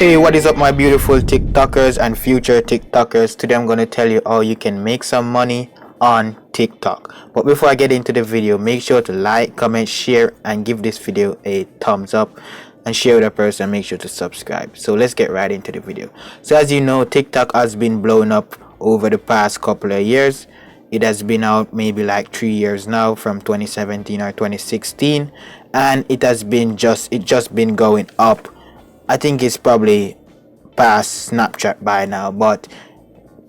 Hey, what is up, my beautiful TikTokers and future TikTokers? Today I'm going to tell you how you can make some money on TikTok. But before I get into the video, make sure to like, comment, share, and give this video a thumbs up. And share with a person, make sure to subscribe. So let's get right into the video. So as you know, TikTok has been blowing up over the past couple of years. It has been out maybe like 3 years now, from 2017 or 2016, and it just been going up. I think it's probably past Snapchat by now, but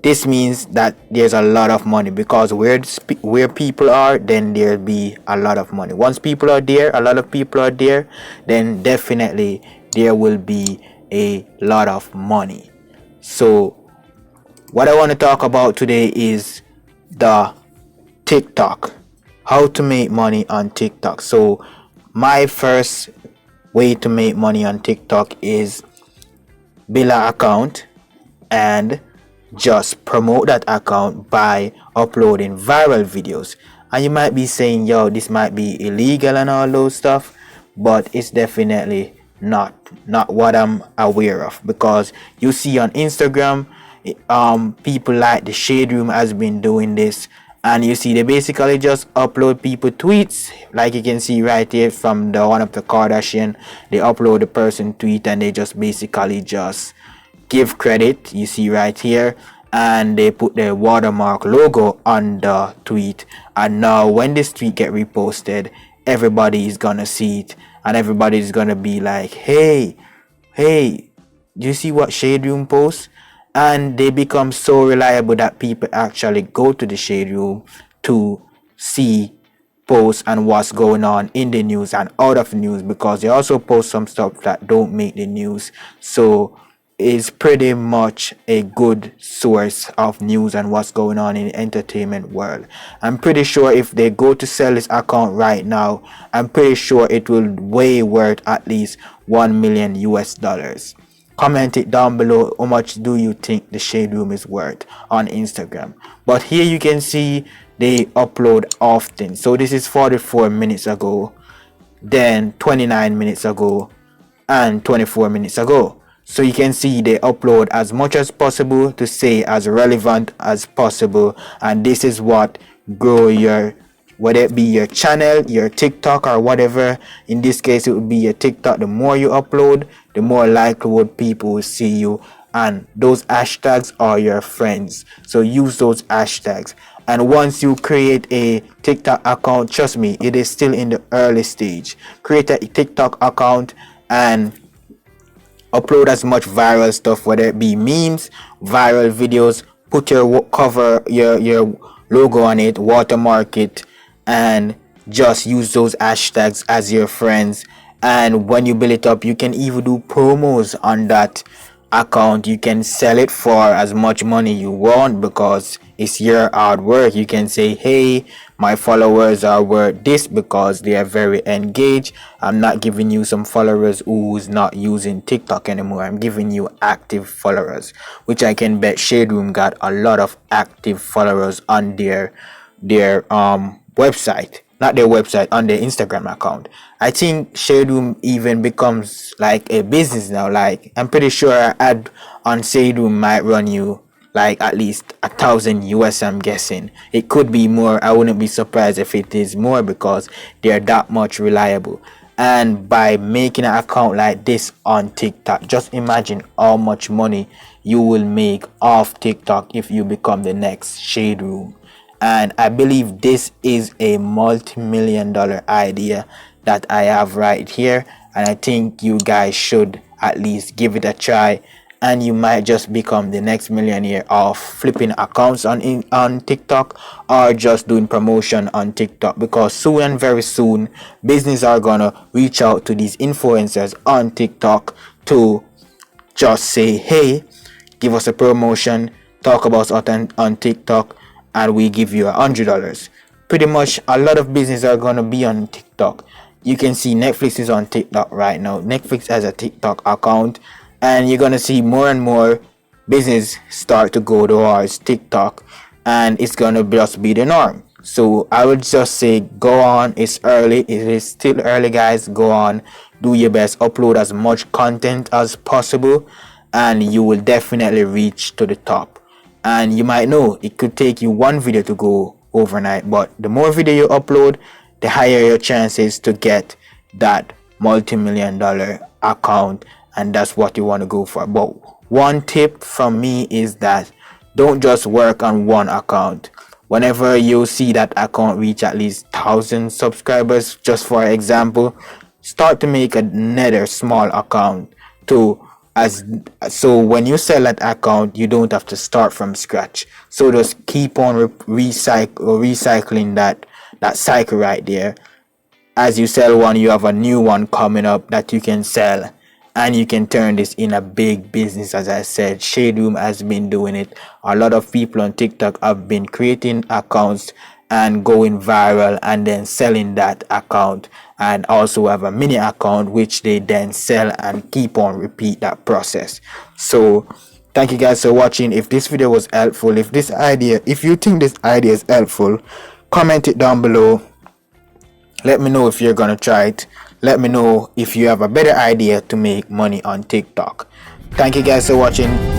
this means that there's a lot of money, because where people are, then there'll be a lot of money. Once people are there, a lot of people are there, then definitely there will be a lot of money. So what I want to talk about today is the TikTok, how to make money on TikTok. So my first way to make money on TikTok is build an account and just promote that account by uploading viral videos. And you might be saying, yo, this might be illegal and all those stuff, but it's definitely not what I'm aware of, because you see on Instagram, people like the Shade Room has been doing this, and you see they basically just upload people tweets, like you can see right here from the one of the Kardashian. They upload the person tweet and they just basically just give credit, you see right here, and they put the watermark logo on the tweet. And now when this tweet get reposted, everybody is gonna see it, and everybody is gonna be like, hey, do you see what Shade Room posts? And they become so reliable that people actually go to the Shade Room to see posts and what's going on in the news and out of the news, because they also post some stuff that don't make the news. So it's pretty much a good source of news and what's going on in the entertainment world. I'm pretty sure if they go to sell this account right now, I'm pretty sure it will way worth at least $1 million US. Comment it down below, how much do you think the Shade Room is worth on Instagram. But here you can see they upload often. So this is 44 minutes ago, then 29 minutes ago, and 24 minutes ago. So you can see they upload as much as possible to stay as relevant as possible. And this is what grow your, whether it be your channel, your TikTok, or whatever. In this case, it would be your TikTok. The more you upload, the more likelihood people will see you, and those hashtags are your friends. So use those hashtags. And once you create a TikTok account, trust me, it is still in the early stage. Create a TikTok account and upload as much viral stuff, whether it be memes, viral videos. Put your cover, your logo on it, watermark it, and just use those hashtags as your friends. And when you build it up, you can even do promos on that account. You can sell it for as much money you want, because it's your hard work. You can say, hey, my followers are worth this because they are very engaged. I'm not giving you some followers who's not using TikTok anymore. I'm giving you active followers, which I can bet Shade Room got a lot of active followers on their website. Not their website, on their Instagram account. I think Shade Room even becomes like a business now. Like, I'm pretty sure an ad on Shade Room might run you like at least 1,000 US, I'm guessing. It could be more. I wouldn't be surprised if it is more, because they're that much reliable. And by making an account like this on TikTok, just imagine how much money you will make off TikTok if you become the next Shade Room. And I believe this is a multi-million-dollar idea that I have right here, and I think you guys should at least give it a try, and you might just become the next millionaire of flipping accounts on TikTok, or just doing promotion on TikTok. Because soon and very soon, businesses are gonna reach out to these influencers on TikTok to just say, hey, give us a promotion, talk about us on TikTok, and we give you $100. Pretty much a lot of businesses are gonna be on TikTok. You can see Netflix is on TikTok right now. Netflix has a TikTok account, and you're gonna see more and more business start to go towards TikTok, and it's gonna just be the norm. So I would just say go on. It's early. It is still early, guys. Go on, do your best, upload as much content as possible, and you will definitely reach to the top. And you might know it could take you one video to go overnight, but the more video you upload, the higher your chances to get that multi-million dollar account, and that's what you want to go for. But one tip from me is that don't just work on one account. Whenever you see that account reach at least 1,000 subscribers, just for example, start to make another small account to as so when you sell that account, you don't have to start from scratch. So just keep on recycling that cycle right there. As you sell one, you have a new one coming up that you can sell, and you can turn this in a big business. As I said, Shade Room has been doing it. A lot of people on TikTok have been creating accounts and going viral and then selling that account, and also have a mini account which they then sell and keep on repeat that process. So thank you guys for watching. If this video was helpful, if you think this idea is helpful, comment it down below. Let me know if you're gonna try it. Let me know if you have a better idea to make money on TikTok. Thank you guys for watching.